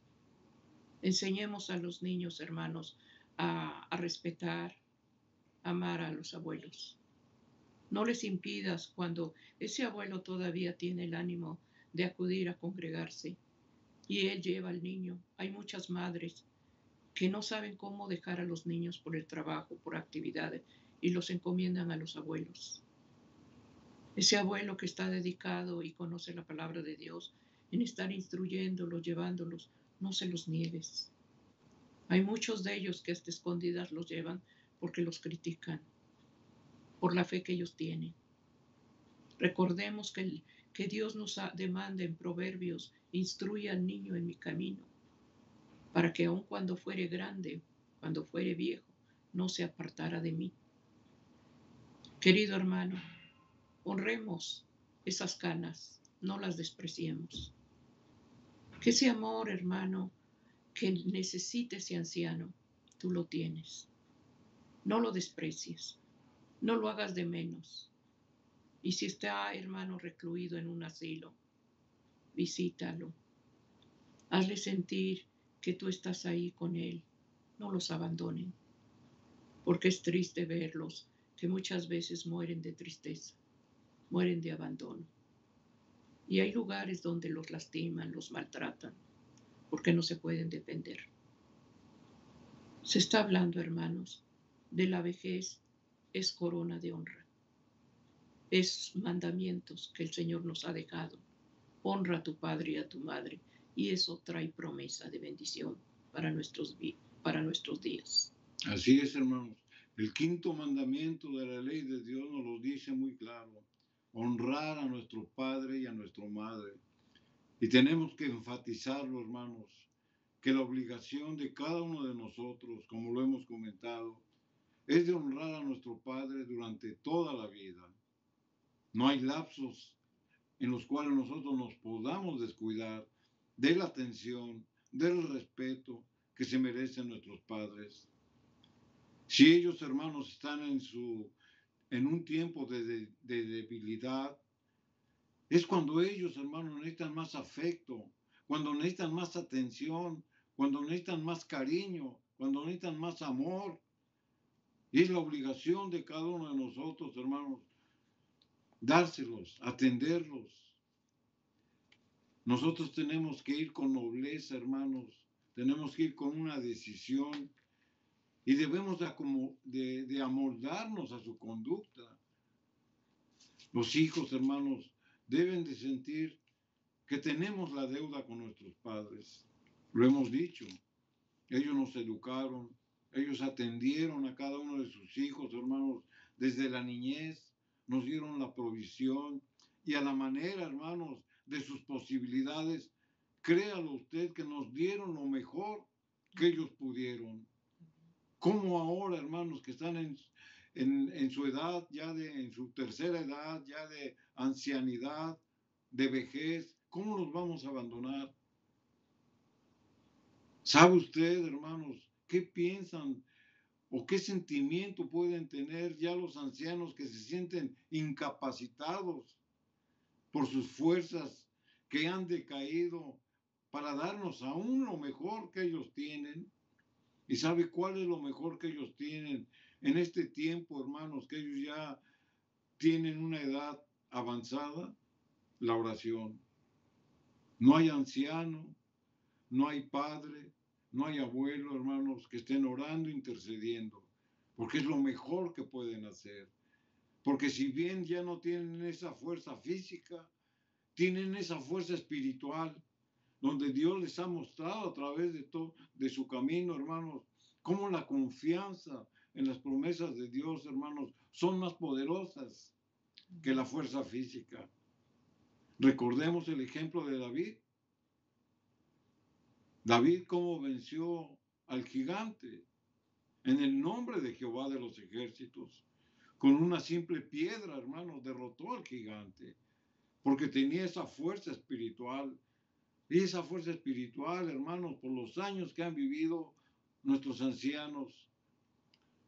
Enseñemos a los niños, hermanos, a respetar, amar a los abuelos. No les impidas cuando ese abuelo todavía tiene el ánimo de acudir a congregarse y él lleva al niño. Hay muchas madres que no saben cómo dejar a los niños por el trabajo, por actividades, y los encomiendan a los abuelos. Ese abuelo que está dedicado y conoce la palabra de Dios en estar instruyéndolos, llevándolos, no se los niegues. Hay muchos de ellos que hasta escondidas los llevan porque los critican por la fe que ellos tienen. Recordemos que Dios nos demanda en Proverbios, instruye al niño en mi camino, para que aun cuando fuere grande, cuando fuere viejo, no se apartara de mí. Querido hermano, honremos esas canas, no las despreciemos. Que ese amor, hermano, que necesite ese anciano, tú lo tienes. No lo desprecies, no lo hagas de menos. Y si está, hermano, recluido en un asilo, visítalo. Hazle sentir que tú estás ahí con él. No los abandonen, porque es triste verlos, que muchas veces mueren de tristeza, mueren de abandono. Y hay lugares donde los lastiman, los maltratan, porque no se pueden defender. Se está hablando, hermanos, de la vejez, es corona de honra. Es mandamientos que el Señor nos ha dejado. Honra a tu padre y a tu madre, y eso trae promesa de bendición para nuestros días. Así es, hermanos. El quinto mandamiento de la ley de Dios nos lo dice muy claro. Honrar a nuestro padre y a nuestra madre. Y tenemos que enfatizarlo, hermanos, que la obligación de cada uno de nosotros, como lo hemos comentado, es de honrar a nuestro padre durante toda la vida. No hay lapsos en los cuales nosotros nos podamos descuidar de la atención, del respeto que se merecen nuestros padres. Si ellos, hermanos, están en un tiempo de debilidad, es cuando ellos, hermanos, necesitan más afecto, cuando necesitan más atención, cuando necesitan más cariño, cuando necesitan más amor. Y es la obligación de cada uno de nosotros, hermanos, dárselos, atenderlos. Nosotros tenemos que ir con nobleza, hermanos, tenemos que ir con una decisión y debemos de amoldarnos a su conducta. Los hijos, hermanos, deben de sentir que tenemos la deuda con nuestros padres. Lo hemos dicho. Ellos nos educaron, ellos atendieron a cada uno de sus hijos, hermanos, desde la niñez, nos dieron la provisión y a la manera, hermanos, de sus posibilidades, créalo usted que nos dieron lo mejor que ellos pudieron. Como ahora, hermanos, que están en su edad, en su tercera edad, ya de ancianidad, de vejez, ¿cómo los vamos a abandonar? ¿Sabe usted, hermanos, qué piensan o qué sentimiento pueden tener ya los ancianos que se sienten incapacitados por sus fuerzas que han decaído para darnos aún lo mejor que ellos tienen? ¿Y sabe cuál es lo mejor que ellos tienen en este tiempo, hermanos, que ellos ya tienen una edad avanzada? La oración. No hay anciano, no hay padre, no hay abuelo, hermanos, que estén orando, intercediendo, porque es lo mejor que pueden hacer. Porque si bien ya no tienen esa fuerza física, tienen esa fuerza espiritual, donde Dios les ha mostrado a través de su camino, hermanos, cómo la confianza en las promesas de Dios, hermanos, son más poderosas que la fuerza física. Recordemos el ejemplo de David. David cómo venció al gigante en el nombre de Jehová de los ejércitos. Con una simple piedra, hermanos, derrotó al gigante, porque tenía esa fuerza espiritual. Y esa fuerza espiritual, hermanos, por los años que han vivido nuestros ancianos,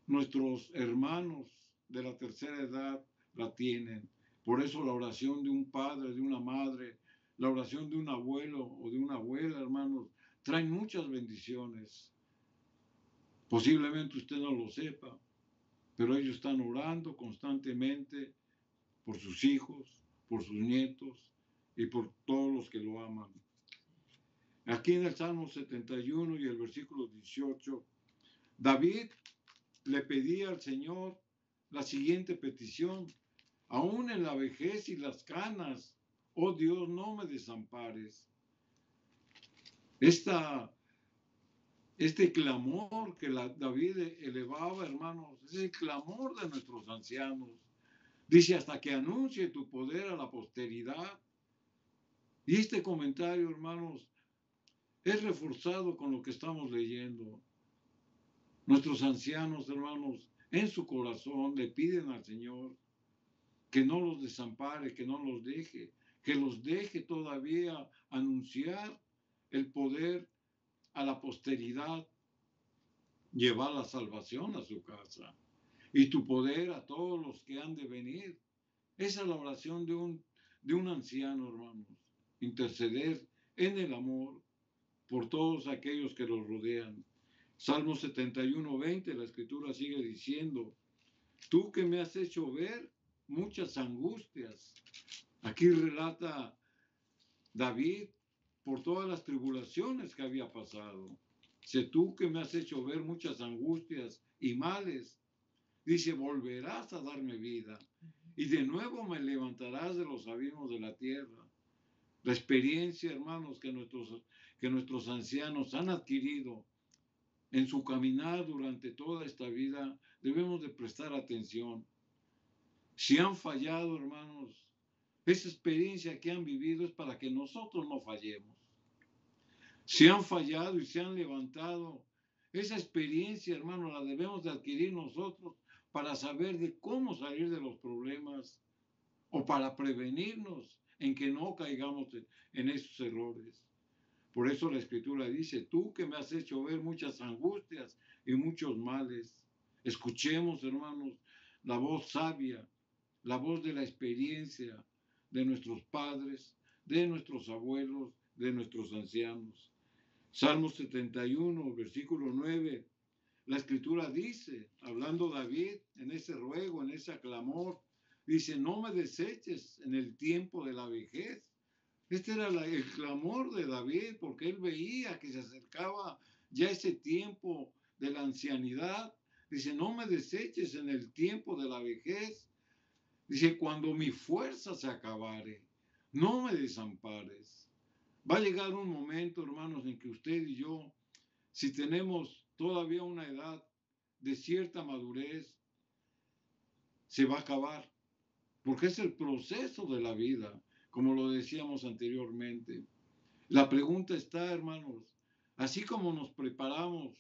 nuestros hermanos de la tercera edad, la tienen. Por eso la oración de un padre, de una madre, la oración de un abuelo o de una abuela, hermanos, traen muchas bendiciones. Posiblemente usted no lo sepa, pero ellos están orando constantemente por sus hijos, por sus nietos y por todos los que lo aman. Aquí en el Salmo 71 y el versículo 18, David le pedía al Señor la siguiente petición: aún en la vejez y las canas, oh Dios, no me desampares. Este clamor que David elevaba, hermanos, es el clamor de nuestros ancianos. Dice, hasta que anuncie tu poder a la posteridad. Y este comentario, hermanos, es reforzado con lo que estamos leyendo. Nuestros ancianos, hermanos, en su corazón le piden al Señor que no los desampare, que no los deje, que los deje todavía anunciar el poder a la posteridad, llevar la salvación a su casa y tu poder a todos los que han de venir. Esa es la oración de un anciano, hermanos, interceder en el amor por todos aquellos que los rodean. Salmo 71, 20, la Escritura sigue diciendo, tú que me has hecho ver muchas angustias. Aquí relata David por todas las tribulaciones que había pasado. Dice, tú que me has hecho ver muchas angustias y males, dice, volverás a darme vida y de nuevo me levantarás de los abismos de la tierra. La experiencia, hermanos, que nuestros ancianos han adquirido en su caminar durante toda esta vida, debemos de prestar atención. Si han fallado, hermanos, esa experiencia que han vivido es para que nosotros no fallemos. Si han fallado y se han levantado, esa experiencia, hermanos, la debemos de adquirir nosotros para saber de cómo salir de los problemas o para prevenirnos en que no caigamos en esos errores. Por eso la Escritura dice, tú que me has hecho ver muchas angustias y muchos males. Escuchemos, hermanos, la voz sabia, la voz de la experiencia de nuestros padres, de nuestros abuelos, de nuestros ancianos. Salmo 71, versículo 9. La Escritura dice, hablando David en ese ruego, en ese clamor, dice, no me deseches en el tiempo de la vejez. Este era el clamor de David, porque él veía que se acercaba ya ese tiempo de la ancianidad. Dice, no me deseches en el tiempo de la vejez. Dice, cuando mi fuerza se acabare, no me desampares. Va a llegar un momento, hermanos, en que usted y yo, si tenemos todavía una edad de cierta madurez, se va a acabar, porque es el proceso de la vida, como lo decíamos anteriormente. La pregunta está, hermanos, así como nos preparamos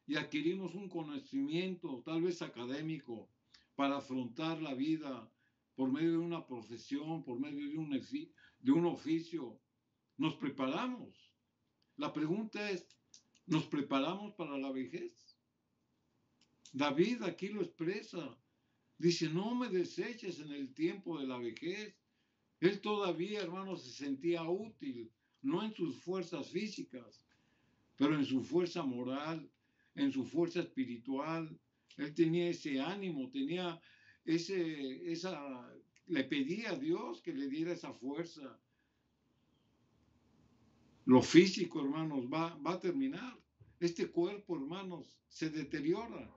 y adquirimos un conocimiento, tal vez académico, para afrontar la vida por medio de una profesión, por medio de un oficio, nos preparamos. La pregunta es, ¿nos preparamos para la vejez? David aquí lo expresa. Dice, no me deseches en el tiempo de la vejez. Él todavía, hermanos, se sentía útil, no en sus fuerzas físicas, pero en su fuerza moral, en su fuerza espiritual. Él tenía ese ánimo, tenía le pedía a Dios que le diera esa fuerza. Lo físico, hermanos, va a terminar. Este cuerpo, hermanos, se deteriora.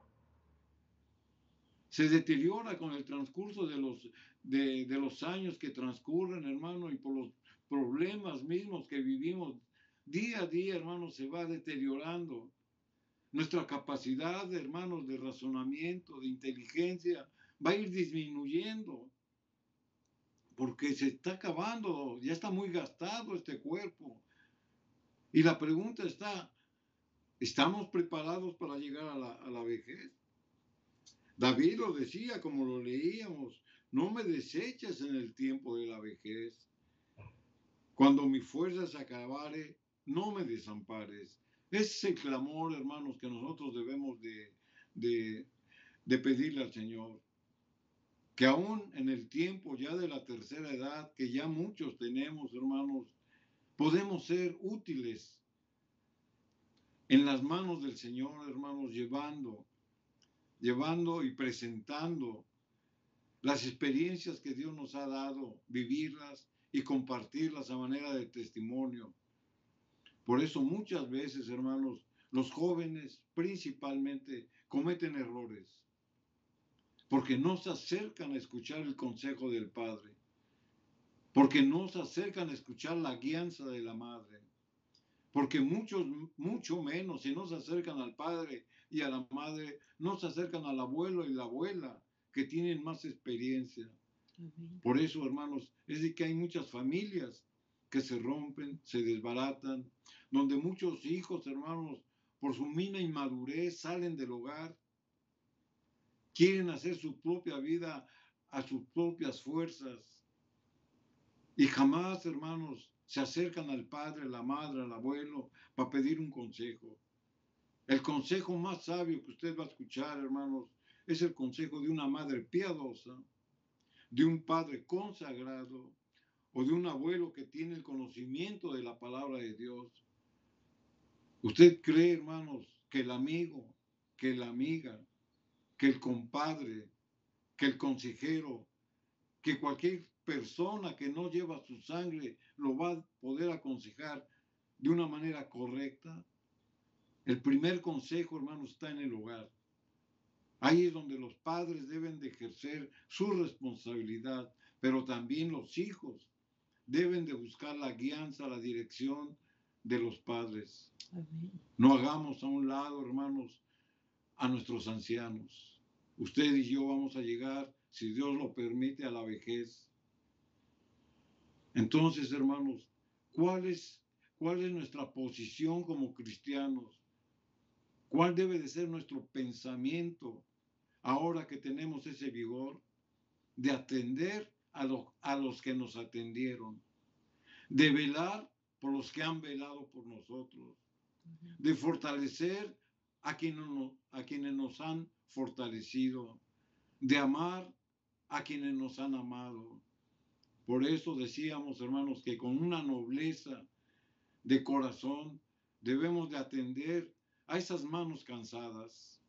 Se deteriora con el transcurso de los años que transcurren, hermano, y por los problemas mismos que vivimos día a día, hermanos, se va deteriorando. Nuestra capacidad, hermanos, de razonamiento, de inteligencia, va a ir disminuyendo, porque se está acabando, ya está muy gastado este cuerpo. Y la pregunta está, ¿estamos preparados para llegar a la vejez? David lo decía, como lo leíamos, no me deseches en el tiempo de la vejez. Cuando mi fuerza se acabare, no me desampares. Ese es el clamor, hermanos, que nosotros debemos de pedirle al Señor. Que aún en el tiempo ya de la tercera edad, que ya muchos tenemos, hermanos, podemos ser útiles en las manos del Señor, hermanos, llevando y presentando las experiencias que Dios nos ha dado, vivirlas y compartirlas a manera de testimonio. Por eso muchas veces, hermanos, los jóvenes principalmente cometen errores, porque no se acercan a escuchar el consejo del Padre, porque no se acercan a escuchar la guianza de la Madre, porque muchos, mucho menos, si no se acercan al Padre y a la Madre, no se acercan al abuelo y la abuela, que tienen más experiencia. Amén. Por eso, hermanos, es de que hay muchas familias que se rompen, se desbaratan, donde muchos hijos, hermanos, por su mina inmadurez salen del hogar, quieren hacer su propia vida a sus propias fuerzas y jamás, hermanos, se acercan al padre, a la madre, al abuelo para pedir un consejo. El consejo más sabio que usted va a escuchar, hermanos, es el consejo de una madre piadosa, de un padre consagrado o de un abuelo que tiene el conocimiento de la palabra de Dios. ¿Usted cree, hermanos, que el amigo, que la amiga, que el compadre, que el consejero, que cualquier persona que no lleva su sangre lo va a poder aconsejar de una manera correcta? El primer consejo, hermanos, está en el hogar. Ahí es donde los padres deben de ejercer su responsabilidad, pero también los hijos deben de buscar la guianza, la dirección de los padres. Amén. No hagamos a un lado, hermanos, a nuestros ancianos. Usted y yo vamos a llegar, si Dios lo permite, a la vejez. Entonces, hermanos, ¿cuál es nuestra posición como cristianos? ¿Cuál debe de ser nuestro pensamiento ahora que tenemos ese vigor de atender a los que nos atendieron, de velar por los que han velado por nosotros, de fortalecer a quienes nos han fortalecido, de amar a quienes nos han amado? Por eso decíamos, hermanos, que con una nobleza de corazón debemos de atender a esas manos cansadas,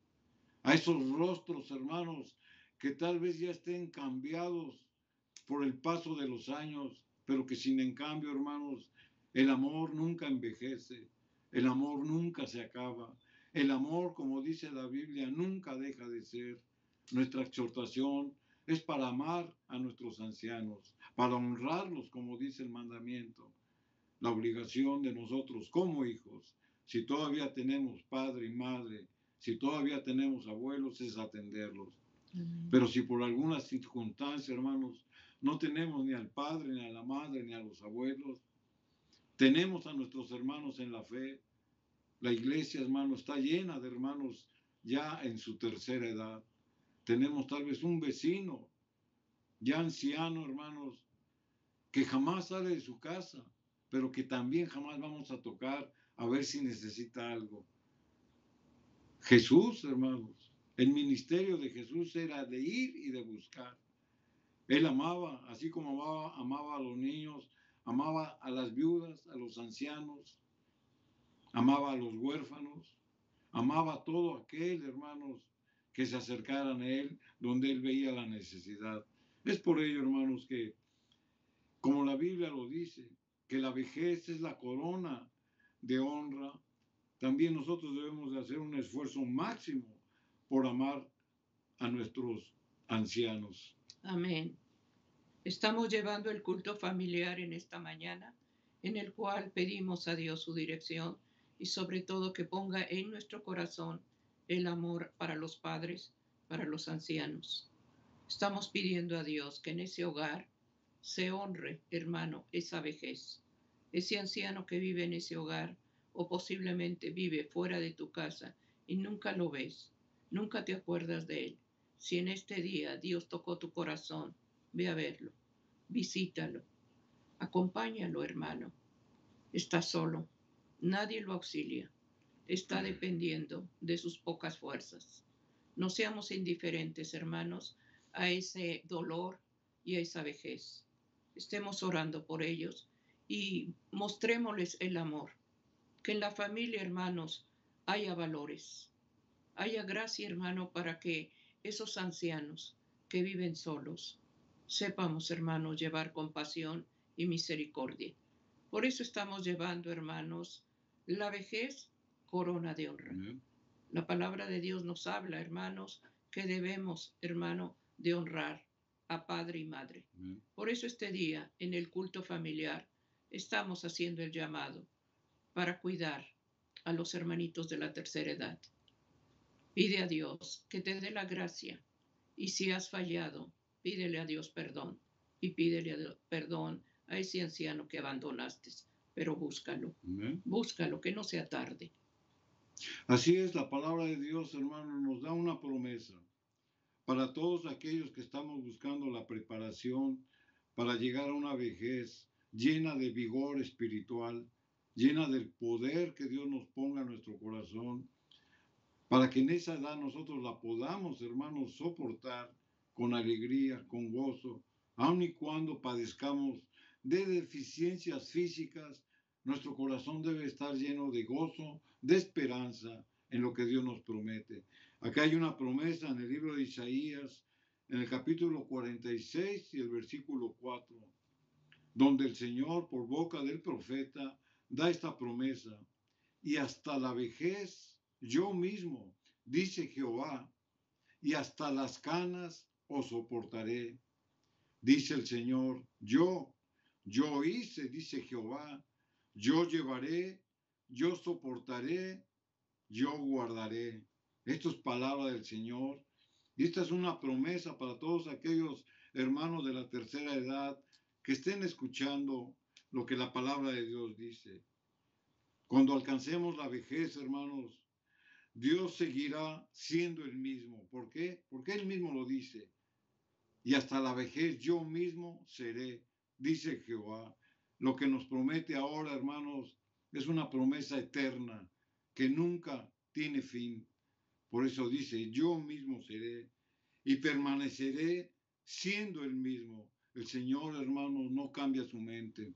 a esos rostros, hermanos, que tal vez ya estén cambiados por el paso de los años, pero que sin en cambio, hermanos, el amor nunca envejece, el amor nunca se acaba, el amor, como dice la Biblia, nunca deja de ser. Nuestra exhortación es para amar a nuestros ancianos, para honrarlos, como dice el mandamiento. la obligación de nosotros como hijos, si todavía tenemos padre y madre, si todavía tenemos abuelos, es atenderlos. Pero si por alguna circunstancia, hermanos, no tenemos ni al padre, ni a la madre, ni a los abuelos, tenemos a nuestros hermanos en la fe. La iglesia, hermanos, está llena de hermanos ya en su tercera edad. Tenemos tal vez un vecino ya anciano, hermanos, que jamás sale de su casa, pero que también jamás vamos a tocar a ver si necesita algo. Jesús, hermanos, el ministerio de Jesús era de ir y de buscar. Él amaba, así como amaba a los niños, amaba a las viudas, a los ancianos, amaba a los huérfanos, amaba a todo aquel, hermanos, que se acercaran a él donde él veía la necesidad. Es por ello, hermanos, que, como la Biblia lo dice, que la vejez es la corona de honra, también nosotros debemos de hacer un esfuerzo máximo por amar a nuestros ancianos. Amén. Estamos llevando el culto familiar en esta mañana, en el cual pedimos a Dios su dirección y sobre todo que ponga en nuestro corazón el amor para los padres, para los ancianos. Estamos pidiendo a Dios que en ese hogar se honre, hermano, esa vejez. Ese anciano que vive en ese hogar o posiblemente vive fuera de tu casa y nunca lo ves, nunca te acuerdas de él. Si en este día Dios tocó tu corazón, ve a verlo, visítalo, acompáñalo, hermano. Está solo, nadie lo auxilia, está dependiendo de sus pocas fuerzas. No seamos indiferentes, hermanos, a ese dolor y a esa vejez. Estemos orando por ellos y mostrémosles el amor. Que en la familia, hermanos, haya valores, haya gracia, hermano, para que esos ancianos que viven solos sepamos, hermanos, llevar compasión y misericordia. Por eso estamos llevando, hermanos, la vejez, corona de honra. La palabra de Dios nos habla, hermanos, que debemos, hermano, de honrar a padre y madre. Por eso este día, en el culto familiar, estamos haciendo el llamado para cuidar a los hermanitos de la tercera edad. Pide a Dios que te dé la gracia y si has fallado, pídele a Dios perdón y pídele perdón a ese anciano que abandonaste, pero búscalo, búscalo, que no sea tarde. Así es, la palabra de Dios, hermano, nos da una promesa para todos aquellos que estamos buscando la preparación para llegar a una vejez llena de vigor espiritual, llena del poder que Dios nos ponga en nuestro corazón, para que en esa edad nosotros la podamos, hermanos, soportar con alegría, con gozo, aun y cuando padezcamos de deficiencias físicas, nuestro corazón debe estar lleno de gozo, de esperanza en lo que Dios nos promete. Acá hay una promesa en el libro de Isaías, en el capítulo 46 y el versículo 4, donde el Señor, por boca del profeta, da esta promesa: y hasta la vejez yo mismo, dice Jehová, y hasta las canas os soportaré. Dice el Señor, yo hice, dice Jehová, yo llevaré, yo soportaré, yo guardaré. Esto es palabra del Señor. Y esta es una promesa para todos aquellos hermanos de la tercera edad que estén escuchando lo que la palabra de Dios dice. Cuando alcancemos la vejez, hermanos, Dios seguirá siendo el mismo. ¿Por qué? Porque Él mismo lo dice. Y hasta la vejez yo mismo seré, dice Jehová. Lo que nos promete ahora, hermanos, es una promesa eterna que nunca tiene fin. Por eso dice, yo mismo seré y permaneceré siendo el mismo. El Señor, hermanos, no cambia su mente.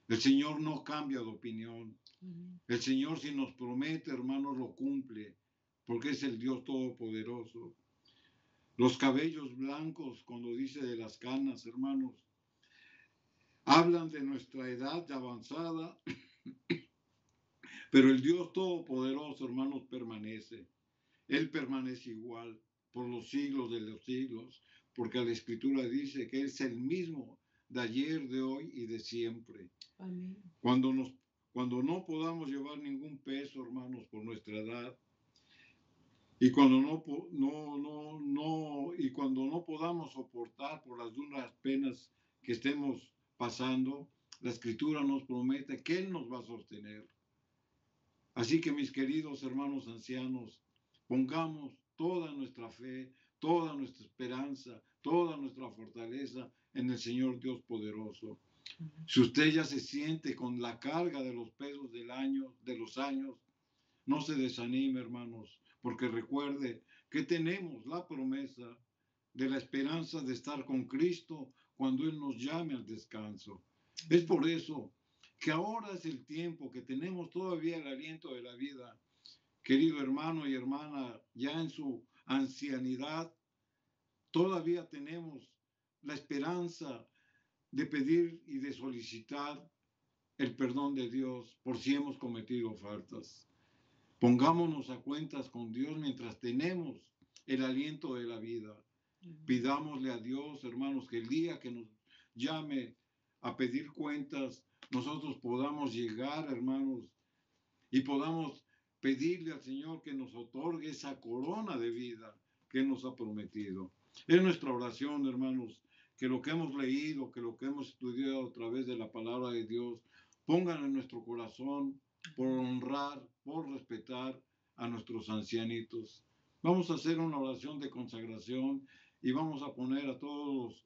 El Señor no cambia de opinión. El Señor, si nos promete, hermanos, lo cumple, porque es el Dios Todopoderoso. Los cabellos blancos, cuando dice de las canas, hermanos, hablan de nuestra edad avanzada, pero el Dios Todopoderoso, hermanos, permanece. Él permanece igual por los siglos de los siglos, porque la Escritura dice que es el mismo de ayer, de hoy y de siempre. Amén. Cuando no podamos llevar ningún peso, hermanos, por nuestra edad, y cuando no podamos soportar por las duras penas que estemos pasando, la Escritura nos promete que Él nos va a sostener. Así que, mis queridos hermanos ancianos, pongamos toda nuestra fe, toda nuestra esperanza, toda nuestra fortaleza en el Señor Dios poderoso. Si usted ya se siente con la carga de los pesos de los años, no se desanime, hermanos, porque recuerde que tenemos la promesa de la esperanza de estar con Cristo cuando Él nos llame al descanso. Es por eso que ahora es el tiempo que tenemos todavía el aliento de la vida. Querido hermano y hermana, ya en su ancianidad, todavía tenemos la esperanza de pedir y de solicitar el perdón de Dios por si hemos cometido faltas. Pongámonos a cuentas con Dios mientras tenemos el aliento de la vida. Pidámosle a Dios, hermanos, que el día que nos llame a pedir cuentas, nosotros podamos llegar, hermanos, y podamos pedirle al Señor que nos otorgue esa corona de vida que nos ha prometido. Es nuestra oración, hermanos, que lo que hemos leído, que lo que hemos estudiado a través de la palabra de Dios, pongan en nuestro corazón por honrar, por respetar a nuestros ancianitos. Vamos a hacer una oración de consagración y vamos a poner a todos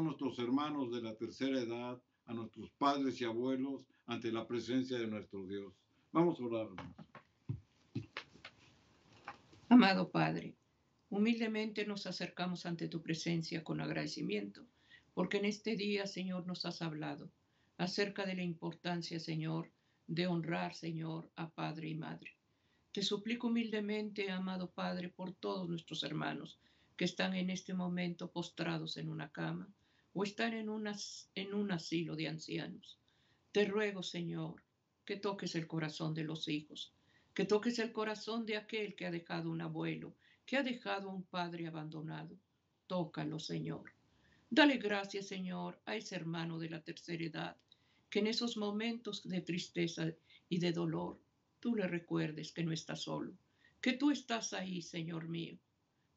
nuestros hermanos de la tercera edad, a nuestros padres y abuelos, ante la presencia de nuestro Dios. Vamos a orar. Amado Padre, humildemente nos acercamos ante tu presencia con agradecimiento, porque en este día, Señor, nos has hablado acerca de la importancia, Señor, de honrar, Señor, a Padre y Madre. Te suplico humildemente, amado Padre, por todos nuestros hermanos que están en este momento postrados en una cama o están en un asilo de ancianos. Te ruego, Señor, que toques el corazón de los hijos, que toques el corazón de aquel que ha dejado un abuelo, que ha dejado a un padre abandonado. Tócalo, Señor. Dale gracias, Señor, a ese hermano de la tercera edad, que en esos momentos de tristeza y de dolor, tú le recuerdes que no estás solo, que tú estás ahí, Señor mío.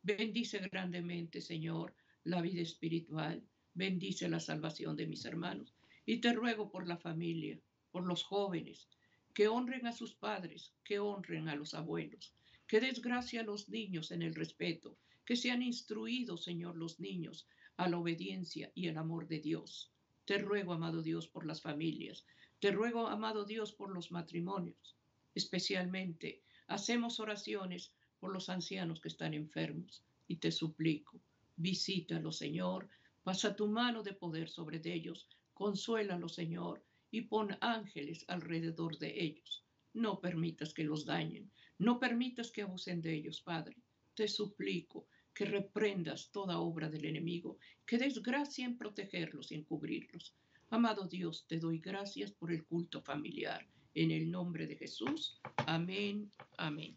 Bendice grandemente, Señor, la vida espiritual, bendice la salvación de mis hermanos. Y te ruego por la familia, por los jóvenes, que honren a sus padres, que honren a los abuelos, que des gracia a los niños en el respeto, que sean instruidos, Señor, los niños a la obediencia y el amor de Dios. Te ruego, amado Dios, por las familias. Te ruego, amado Dios, por los matrimonios. Especialmente, hacemos oraciones por los ancianos que están enfermos. Y te suplico, visítalos, Señor, pasa tu mano de poder sobre ellos, consuélalos, Señor, y pon ángeles alrededor de ellos. No permitas que los dañen, no permitas que abusen de ellos, Padre. Te suplico que reprendas toda obra del enemigo, que des gracia en protegerlos y en cubrirlos. Amado Dios, te doy gracias por el culto familiar. En el nombre de Jesús. Amén. Amén.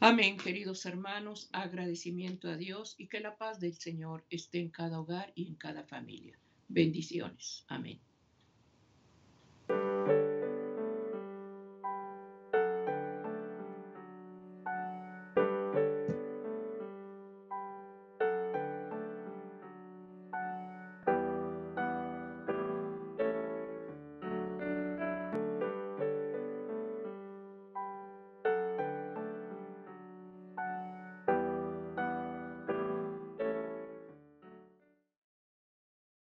Amén, queridos hermanos. Agradecimiento a Dios y que la paz del Señor esté en cada hogar y en cada familia. Bendiciones. Amén.